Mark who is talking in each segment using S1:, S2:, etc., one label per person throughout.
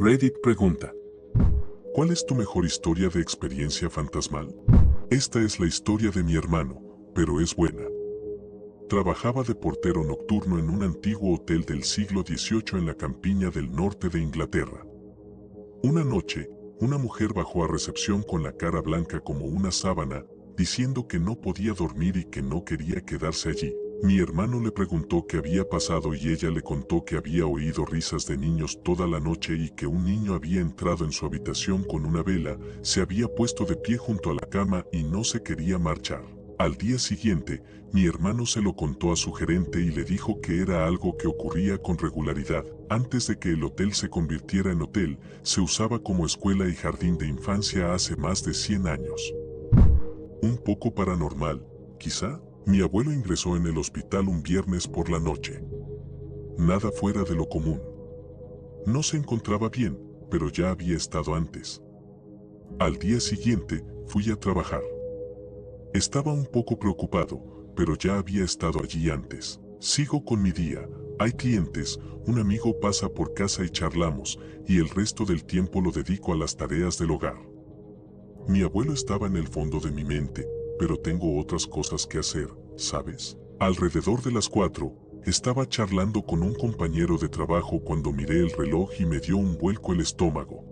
S1: Reddit pregunta: ¿cuál es tu mejor historia de experiencia fantasmal? Esta es la historia de mi hermano, pero es buena. Trabajaba de portero nocturno en un antiguo hotel del siglo XVIII en la campiña del norte de Inglaterra. Una noche, una mujer bajó a recepción con la cara blanca como una sábana, diciendo que no podía dormir y que no quería quedarse allí. Mi hermano le preguntó qué había pasado y ella le contó que había oído risas de niños toda la noche y que un niño había entrado en su habitación con una vela, se había puesto de pie junto a la cama y no se quería marchar. Al día siguiente, mi hermano se lo contó a su gerente y le dijo que era algo que ocurría con regularidad. Antes de que el hotel se convirtiera en hotel, se usaba como escuela y jardín de infancia hace más de 100 años. Un poco paranormal, quizá. Mi abuelo ingresó en el hospital un viernes por la noche. Nada fuera de lo común. No se encontraba bien, pero ya había estado antes. Al día siguiente, fui a trabajar. Estaba un poco preocupado, pero ya había estado allí antes. Sigo con mi día, hay clientes, un amigo pasa por casa y charlamos, y el resto del tiempo lo dedico a las tareas del hogar. Mi abuelo estaba en el fondo de mi mente, pero tengo otras cosas que hacer, ¿sabes? Alrededor de las 4, estaba charlando con un compañero de trabajo cuando miré el reloj y me dio un vuelco el estómago.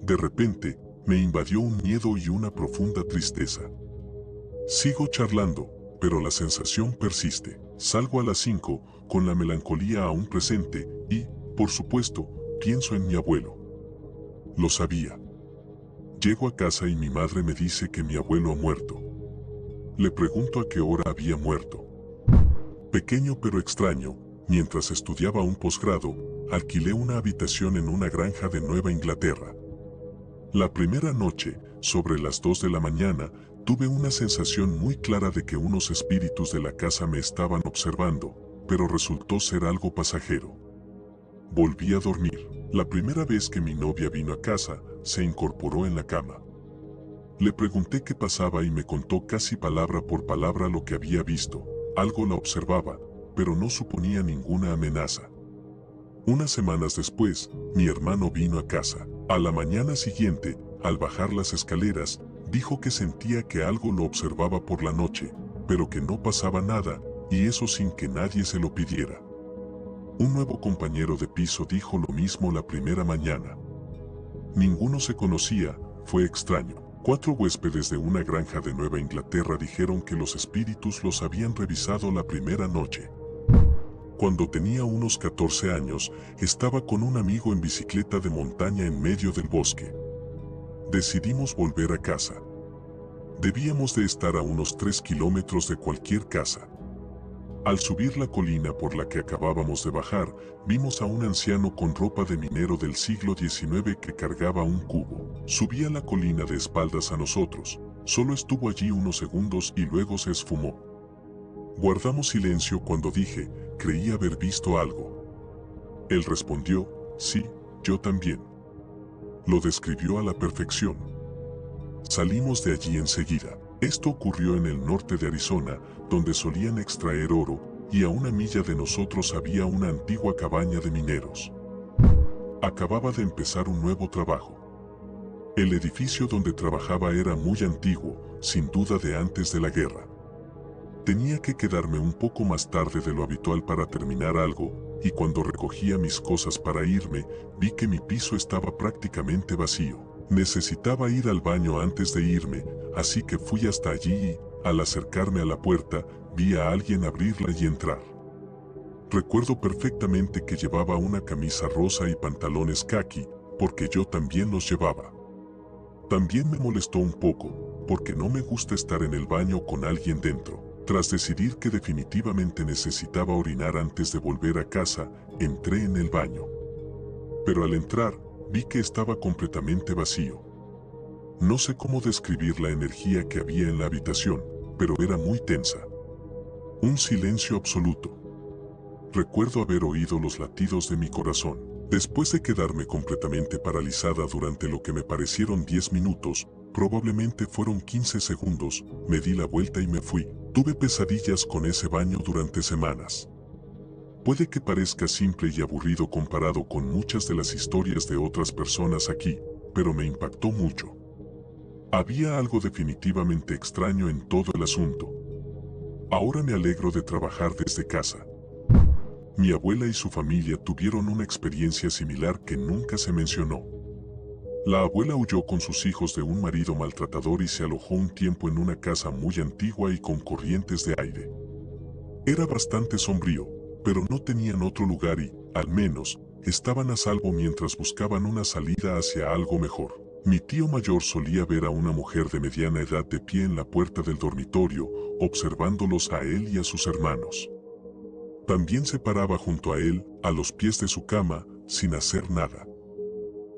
S1: De repente, me invadió un miedo y una profunda tristeza. Sigo charlando, pero la sensación persiste. Salgo a las 5, con la melancolía aún presente, y, por supuesto, pienso en mi abuelo. Lo sabía. Llego a casa y mi madre me dice que mi abuelo ha muerto. Le pregunto a qué hora había muerto. Pequeño pero extraño, mientras estudiaba un posgrado, alquilé una habitación en una granja de Nueva Inglaterra. La primera noche, sobre las 2 de la mañana, tuve una sensación muy clara de que unos espíritus de la casa me estaban observando, pero resultó ser algo pasajero. Volví a dormir. La primera vez que mi novia vino a casa, se incorporó en la cama. Le pregunté qué pasaba y me contó casi palabra por palabra lo que había visto. Algo la observaba, pero no suponía ninguna amenaza. Unas semanas después, mi hermano vino a casa. A la mañana siguiente, al bajar las escaleras, dijo que sentía que algo lo observaba por la noche, pero que no pasaba nada, y eso sin que nadie se lo pidiera. Un nuevo compañero de piso dijo lo mismo la primera mañana. Ninguno se conocía, fue extraño. 4 huéspedes de una granja de Nueva Inglaterra dijeron que los espíritus los habían revisado la primera noche. Cuando tenía unos 14 años, estaba con un amigo en bicicleta de montaña en medio del bosque. Decidimos volver a casa. Debíamos de estar a unos 3 kilómetros de cualquier casa. Al subir la colina por la que acabábamos de bajar, vimos a un anciano con ropa de minero del siglo XIX que cargaba un cubo. Subía la colina de espaldas a nosotros. Solo estuvo allí unos segundos y luego se esfumó. Guardamos silencio cuando dije, creí haber visto algo. Él respondió, sí, yo también. Lo describió a la perfección. Salimos de allí enseguida. Esto ocurrió en el norte de Arizona, donde solían extraer oro, y a una milla de nosotros había una antigua cabaña de mineros. Acababa de empezar un nuevo trabajo. El edificio donde trabajaba era muy antiguo, sin duda de antes de la guerra. Tenía que quedarme un poco más tarde de lo habitual para terminar algo, y cuando recogía mis cosas para irme, vi que mi piso estaba prácticamente vacío. Necesitaba ir al baño antes de irme, así que fui hasta allí y, al acercarme a la puerta, vi a alguien abrirla y entrar. Recuerdo perfectamente que llevaba una camisa rosa y pantalones caqui, porque yo también los llevaba. También me molestó un poco, porque no me gusta estar en el baño con alguien dentro. Tras decidir que definitivamente necesitaba orinar antes de volver a casa, entré en el baño. Pero al entrar, vi que estaba completamente vacío. No sé cómo describir la energía que había en la habitación, pero era muy tensa. Un silencio absoluto. Recuerdo haber oído los latidos de mi corazón. Después de quedarme completamente paralizada durante lo que me parecieron 10 minutos, probablemente fueron 15 segundos, me di la vuelta y me fui. Tuve pesadillas con ese baño durante semanas. Puede que parezca simple y aburrido comparado con muchas de las historias de otras personas aquí, pero me impactó mucho. Había algo definitivamente extraño en todo el asunto. Ahora me alegro de trabajar desde casa. Mi abuela y su familia tuvieron una experiencia similar que nunca se mencionó. La abuela huyó con sus hijos de un marido maltratador y se alojó un tiempo en una casa muy antigua y con corrientes de aire. Era bastante sombrío, pero no tenían otro lugar y, al menos, estaban a salvo mientras buscaban una salida hacia algo mejor. Mi tío mayor solía ver a una mujer de mediana edad de pie en la puerta del dormitorio, observándolos a él y a sus hermanos. También se paraba junto a él, a los pies de su cama, sin hacer nada.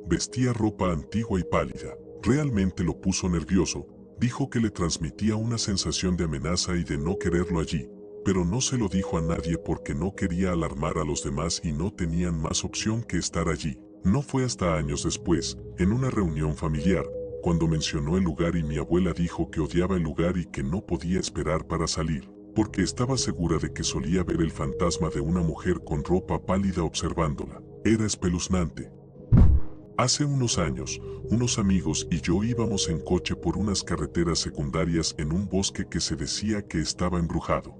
S1: Vestía ropa antigua y pálida. Realmente lo puso nervioso. Dijo que le transmitía una sensación de amenaza y de no quererlo allí, pero no se lo dijo a nadie porque no quería alarmar a los demás y no tenían más opción que estar allí. No fue hasta años después, en una reunión familiar, cuando mencionó el lugar y mi abuela dijo que odiaba el lugar y que no podía esperar para salir, porque estaba segura de que solía ver el fantasma de una mujer con ropa pálida observándola. Era espeluznante. Hace unos años, unos amigos y yo íbamos en coche por unas carreteras secundarias en un bosque que se decía que estaba embrujado.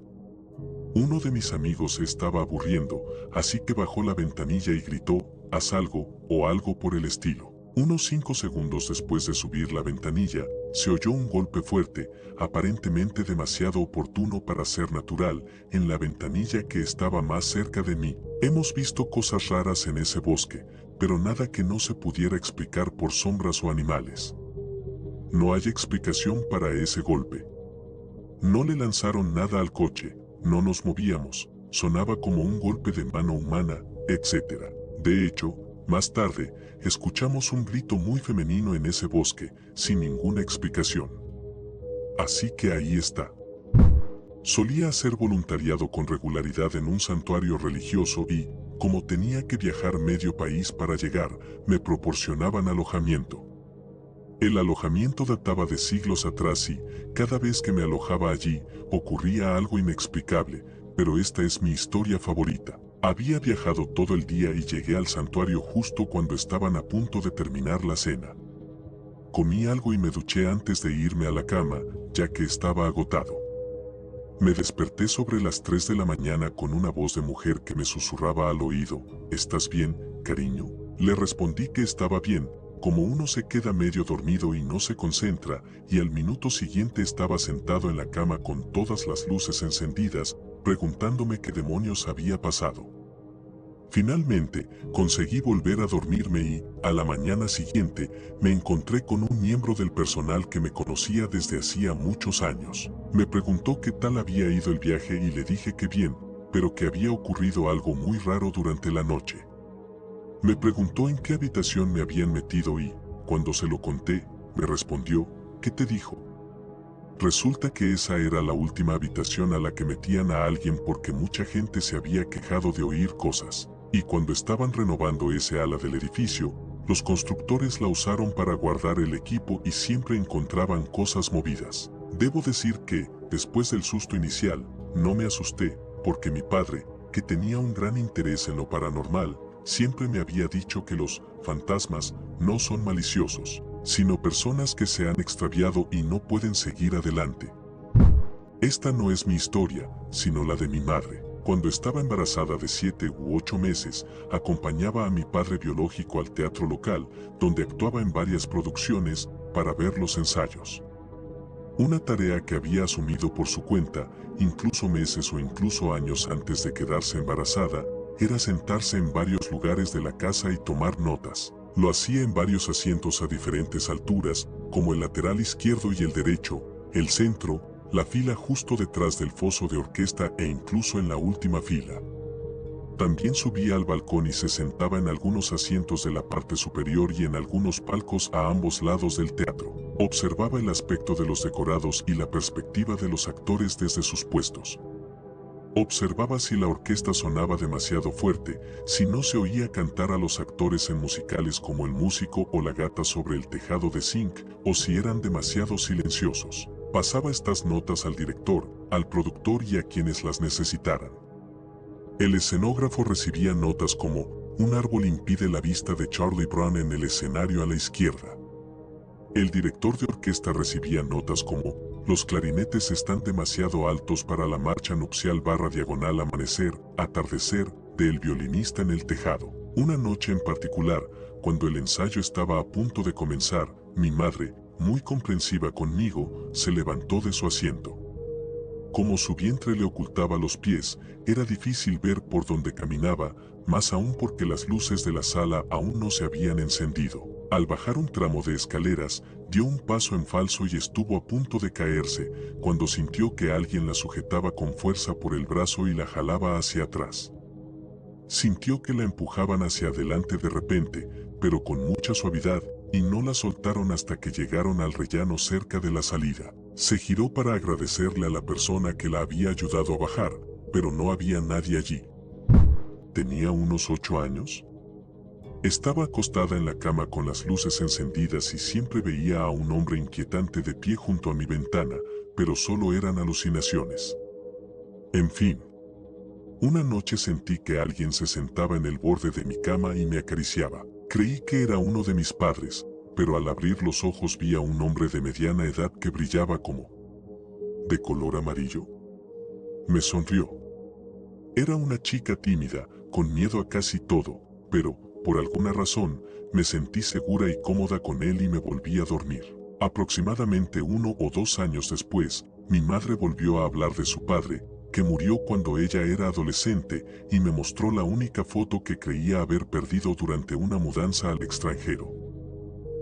S1: Uno de mis amigos se estaba aburriendo, así que bajó la ventanilla y gritó, «Haz algo», o algo por el estilo. Unos 5 segundos después de subir la ventanilla, se oyó un golpe fuerte, aparentemente demasiado oportuno para ser natural, en la ventanilla que estaba más cerca de mí. Hemos visto cosas raras en ese bosque, pero nada que no se pudiera explicar por sombras o animales. No hay explicación para ese golpe. No le lanzaron nada al coche, no nos movíamos, sonaba como un golpe de mano humana, etc. De hecho, más tarde, escuchamos un grito muy femenino en ese bosque, sin ninguna explicación. Así que ahí está. Solía hacer voluntariado con regularidad en un santuario religioso y, como tenía que viajar medio país para llegar, me proporcionaban alojamiento. El alojamiento databa de siglos atrás y, cada vez que me alojaba allí, ocurría algo inexplicable, pero esta es mi historia favorita. Había viajado todo el día y llegué al santuario justo cuando estaban a punto de terminar la cena. Comí algo y me duché antes de irme a la cama, ya que estaba agotado. Me desperté sobre las 3 de la mañana con una voz de mujer que me susurraba al oído, «¿Estás bien, cariño?». Le respondí que estaba bien, como uno se queda medio dormido y no se concentra, y al minuto siguiente estaba sentado en la cama con todas las luces encendidas, preguntándome qué demonios había pasado. Finalmente, conseguí volver a dormirme y, a la mañana siguiente, me encontré con un miembro del personal que me conocía desde hacía muchos años. Me preguntó qué tal había ido el viaje y le dije que bien, pero que había ocurrido algo muy raro durante la noche. Me preguntó en qué habitación me habían metido y, cuando se lo conté, me respondió, «¿Qué te dijo?». Resulta que esa era la última habitación a la que metían a alguien porque mucha gente se había quejado de oír cosas. Y cuando estaban renovando ese ala del edificio, los constructores la usaron para guardar el equipo y siempre encontraban cosas movidas. Debo decir que, después del susto inicial, no me asusté, porque mi padre, que tenía un gran interés en lo paranormal, siempre me había dicho que los fantasmas no son maliciosos, sino personas que se han extraviado y no pueden seguir adelante. Esta no es mi historia, sino la de mi madre. Cuando estaba embarazada de 7 u 8 meses, acompañaba a mi padre biológico al teatro local, donde actuaba en varias producciones, para ver los ensayos. Una tarea que había asumido por su cuenta, incluso meses o incluso años antes de quedarse embarazada, era sentarse en varios lugares de la casa y tomar notas. Lo hacía en varios asientos a diferentes alturas, como el lateral izquierdo y el derecho, el centro, la fila justo detrás del foso de orquesta e incluso en la última fila. También subía al balcón y se sentaba en algunos asientos de la parte superior y en algunos palcos a ambos lados del teatro. Observaba el aspecto de los decorados y la perspectiva de los actores desde sus puestos. Observaba si la orquesta sonaba demasiado fuerte, si no se oía cantar a los actores en musicales como El músico o La gata sobre el tejado de zinc, o si eran demasiado silenciosos. Pasaba estas notas al director, al productor y a quienes las necesitaran. El escenógrafo recibía notas como: un árbol impide la vista de Charlie Brown en el escenario a la izquierda. El director de orquesta recibía notas como: los clarinetes están demasiado altos para la marcha nupcial / amanecer, atardecer, del violinista en el tejado. Una noche en particular, cuando el ensayo estaba a punto de comenzar, mi madre, muy comprensiva conmigo, se levantó de su asiento. Como su vientre le ocultaba los pies, era difícil ver por dónde caminaba, más aún porque las luces de la sala aún no se habían encendido. Al bajar un tramo de escaleras, dio un paso en falso y estuvo a punto de caerse, cuando sintió que alguien la sujetaba con fuerza por el brazo y la jalaba hacia atrás. Sintió que la empujaban hacia adelante de repente, pero con mucha suavidad, y no la soltaron hasta que llegaron al rellano cerca de la salida. Se giró para agradecerle a la persona que la había ayudado a bajar, pero no había nadie allí. ¿Tenía unos 8 años? Estaba acostada en la cama con las luces encendidas y siempre veía a un hombre inquietante de pie junto a mi ventana, pero solo eran alucinaciones. En fin. Una noche sentí que alguien se sentaba en el borde de mi cama y me acariciaba. Creí que era uno de mis padres, pero al abrir los ojos vi a un hombre de mediana edad que brillaba como de color amarillo. Me sonrió. Era una chica tímida, con miedo a casi todo, pero, por alguna razón, me sentí segura y cómoda con él y me volví a dormir. Aproximadamente 1 o 2 años después, mi madre volvió a hablar de su padre, que murió cuando ella era adolescente, y me mostró la única foto que creía haber perdido durante una mudanza al extranjero.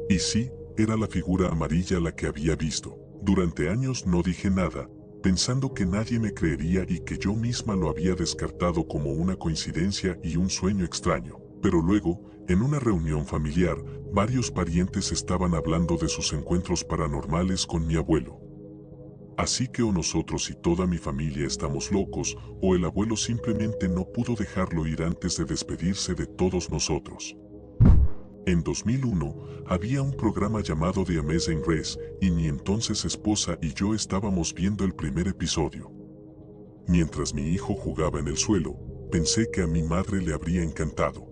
S1: Y sí, era la figura amarilla la que había visto. Durante años no dije nada, pensando que nadie me creería y que yo misma lo había descartado como una coincidencia y un sueño extraño. Pero luego, en una reunión familiar, varios parientes estaban hablando de sus encuentros paranormales con mi abuelo. Así que o nosotros y toda mi familia estamos locos, o el abuelo simplemente no pudo dejarlo ir antes de despedirse de todos nosotros. En 2001, había un programa llamado The Amazing Race, y mi entonces esposa y yo estábamos viendo el primer episodio. Mientras mi hijo jugaba en el suelo, pensé que a mi madre le habría encantado.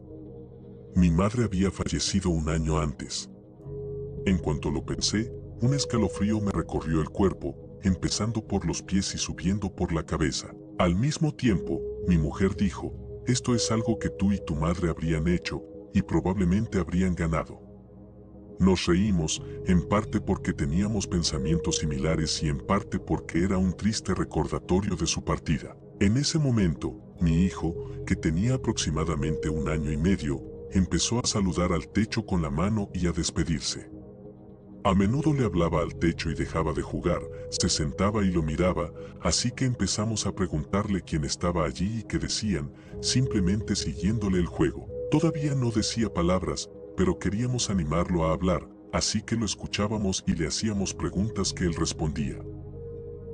S1: Mi madre había fallecido un año antes. En cuanto lo pensé, un escalofrío me recorrió el cuerpo, empezando por los pies y subiendo por la cabeza. Al mismo tiempo, mi mujer dijo: esto es algo que tú y tu madre habrían hecho, y probablemente habrían ganado. Nos reímos, en parte porque teníamos pensamientos similares y en parte porque era un triste recordatorio de su partida. En ese momento, mi hijo, que tenía aproximadamente 1 año y medio, empezó a saludar al techo con la mano y a despedirse. A menudo le hablaba al techo y dejaba de jugar, se sentaba y lo miraba, así que empezamos a preguntarle quién estaba allí y qué decían, simplemente siguiéndole el juego. Todavía no decía palabras, pero queríamos animarlo a hablar, así que lo escuchábamos y le hacíamos preguntas que él respondía.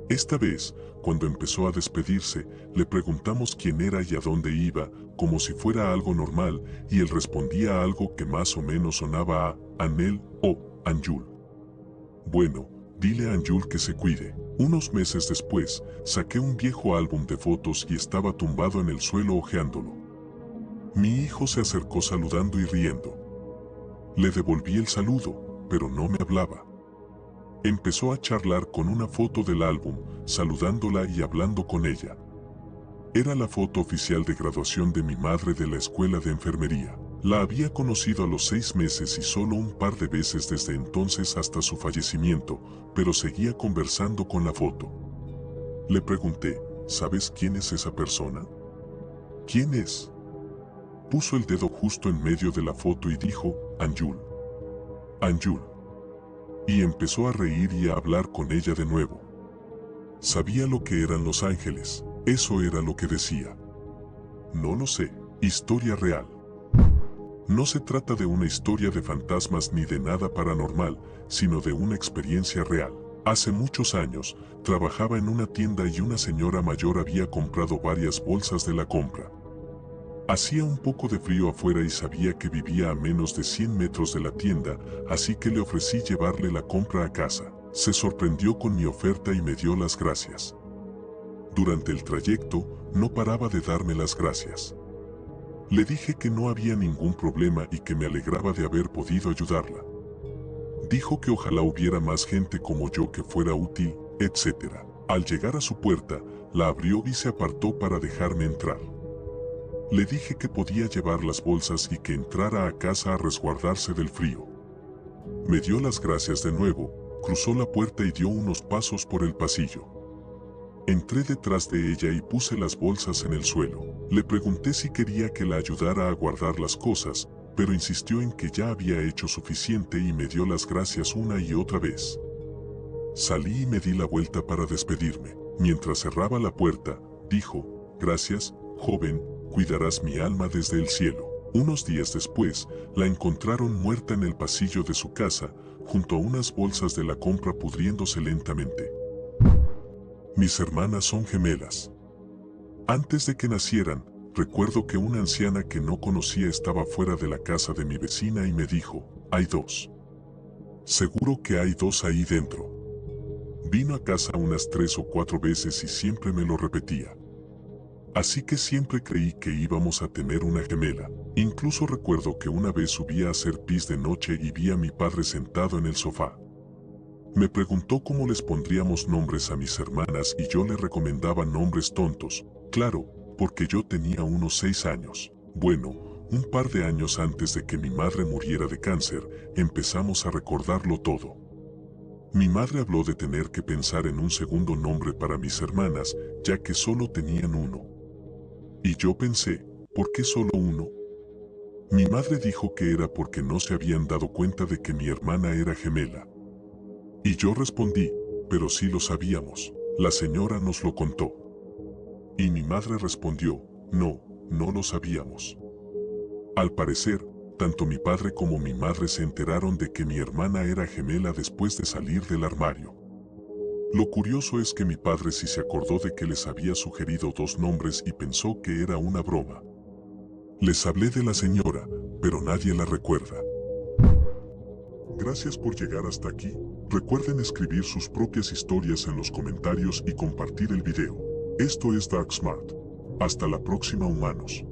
S1: Esta vez, cuando empezó a despedirse, le preguntamos quién era y a dónde iba, como si fuera algo normal, y él respondía algo que más o menos sonaba a Anel o Anjul. Bueno, dile a Anjul que se cuide. Unos meses después, saqué un viejo álbum de fotos y estaba tumbado en el suelo hojeándolo. Mi hijo se acercó saludando y riendo. Le devolví el saludo, pero no me hablaba. Empezó a charlar con una foto del álbum, saludándola y hablando con ella. Era la foto oficial de graduación de mi madre de la escuela de enfermería. La había conocido a los 6 meses y solo un par de veces desde entonces hasta su fallecimiento, pero seguía conversando con la foto. Le pregunté: ¿sabes quién es esa persona? ¿Quién es? Puso el dedo justo en medio de la foto y dijo: Anjul. Anjul. Y empezó a reír y a hablar con ella de nuevo. Sabía lo que eran los ángeles, eso era lo que decía. No lo sé, historia real. No se trata de una historia de fantasmas ni de nada paranormal, sino de una experiencia real. Hace muchos años, trabajaba en una tienda y una señora mayor había comprado varias bolsas de la compra. Hacía un poco de frío afuera y sabía que vivía a menos de 100 metros de la tienda, así que le ofrecí llevarle la compra a casa. Se sorprendió con mi oferta y me dio las gracias. Durante el trayecto, no paraba de darme las gracias. Le dije que no había ningún problema y que me alegraba de haber podido ayudarla. Dijo que ojalá hubiera más gente como yo que fuera útil, etc. Al llegar a su puerta, la abrió y se apartó para dejarme entrar. Le dije que podía llevar las bolsas y que entrara a casa a resguardarse del frío. Me dio las gracias de nuevo, cruzó la puerta y dio unos pasos por el pasillo. Entré detrás de ella y puse las bolsas en el suelo. Le pregunté si quería que la ayudara a guardar las cosas, pero insistió en que ya había hecho suficiente y me dio las gracias una y otra vez. Salí y me di la vuelta para despedirme. Mientras cerraba la puerta, dijo, «Gracias, joven, cuidarás mi alma desde el cielo». Unos días después, la encontraron muerta en el pasillo de su casa, junto a unas bolsas de la compra pudriéndose lentamente. Mis hermanas son gemelas. Antes de que nacieran, recuerdo que una anciana que no conocía estaba fuera de la casa de mi vecina y me dijo, «Hay dos. Seguro que hay dos ahí dentro». Vino a casa unas 3 o 4 veces y siempre me lo repetía. Así que siempre creí que íbamos a tener una gemela. Incluso recuerdo que una vez subí a hacer pis de noche y vi a mi padre sentado en el sofá. Me preguntó cómo les pondríamos nombres a mis hermanas y yo le recomendaba nombres tontos, claro, porque yo tenía unos 6 años. Bueno, un par de años antes de que mi madre muriera de cáncer, empezamos a recordarlo todo. Mi madre habló de tener que pensar en un segundo nombre para mis hermanas, ya que solo tenían uno. Y yo pensé, ¿por qué solo uno? Mi madre dijo que era porque no se habían dado cuenta de que mi hermana era gemela. Y yo respondí, pero sí lo sabíamos, la señora nos lo contó. Y mi madre respondió, no, no lo sabíamos. Al parecer, tanto mi padre como mi madre se enteraron de que mi hermana era gemela después de salir del armario. Lo curioso es que mi padre sí se acordó de que les había sugerido 2 nombres y pensó que era una broma. Les hablé de la señora, pero nadie la recuerda. Gracias por llegar hasta aquí. Recuerden escribir sus propias historias en los comentarios y compartir el video. Esto es Dark Smart. Hasta la próxima, humanos.